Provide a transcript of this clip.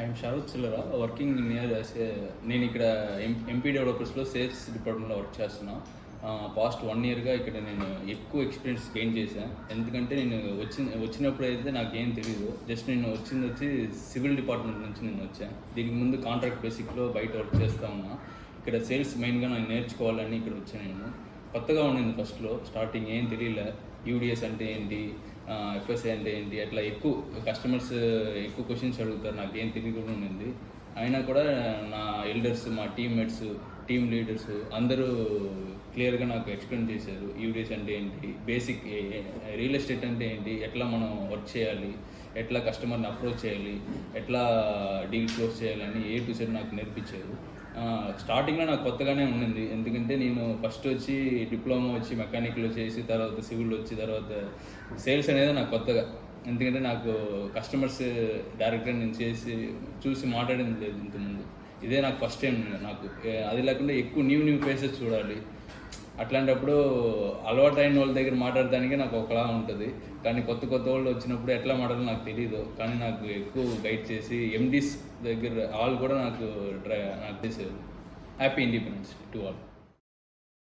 I'm Shahrukh Chillara working near నేను ఇక్కడ MP డెవలపర్స్లో sales డిపార్ట్మెంట్లో వర్క్ చేస్తున్నా. పాస్ట్ 1 ఇయర్గా ఇక్కడ నేను ఎక్కువ ఎక్స్పీరియన్స్ గెయిన్ చేశాను. ఎందుకంటే నేను వచ్చినప్పుడు అయితే నాకేం తెలియదు. జస్ట్ నేను వచ్చి సివిల్ డిపార్ట్మెంట్ నుంచి నేను వచ్చాను. దీనికి ముందు కాంట్రాక్ట్ బేసిక్లో బయట వర్క్ చేస్తూ ఉన్నా. ఇక్కడ సేల్స్ మెయిన్గా నేను నేర్చుకోవాలని ఇక్కడ వచ్చాను. నేను కొత్తగా ఉండింది ఫస్ట్లో, స్టార్టింగ్ ఏం తెలియలే. యూడిఎస్ అంటే ఏంటి, ఎఫ్ఎస్ఐ అంటే ఏంటి, అట్లా ఎక్కువ కస్టమర్స్ ఎక్కువ క్వశ్చన్స్ అడుగుతారు. నాకు ఏం తెలియకుండా ఉండింది. అయినా కూడా నా ఎల్డర్స్, మా టీమ్మేట్స్, టీమ్ లీడర్స్ అందరూ క్లియర్గా నాకు ఎక్స్ప్లెయిన్ చేశారు. యూడిఎస్ అంటే ఏంటి, బేసిక్ రియల్ ఎస్టేట్ అంటే ఏంటి, ఎట్లా మనం వర్క్ చేయాలి, ఎట్లా కస్టమర్ని అప్రోచ్ చేయాలి, ఎట్లా డీల్ క్లోజ్ చేయాలని A to Z నాకు నేర్పించారు. స్టార్టింగ్లో నాకు కొత్తగానే ఉండింది. ఎందుకంటే నేను ఫస్ట్ వచ్చి డిప్లొమా వచ్చి మెకానికల్ చేసి తర్వాత సివిల్ వచ్చి తర్వాత సేల్స్ అనేది నాకు కొత్తగా. ఎందుకంటే నాకు కస్టమర్స్ డైరెక్ట్గా నేను చూసి మాట్లాడింది లేదు ఇంతకుముందు. ఇదే నాకు ఫస్ట్ టైం. నాకు అది లేకుండా ఎక్కువ న్యూ ఫేసెస్ చూడాలి. అట్లాంటప్పుడు అలవాటు అయిన వాళ్ళ దగ్గర మాట్లాడడానికి నాకు ఒకలా ఉంటుంది. కానీ కొత్త వాళ్ళు వచ్చినప్పుడు ఎట్లా మాట్లాడాలో నాకు తెలియదు. కానీ నాకు ఎక్కువ గైడ్ చేసి ఎండీస్ దగ్గర వాళ్ళు కూడా నాకు చేశారు. Happy independence to all.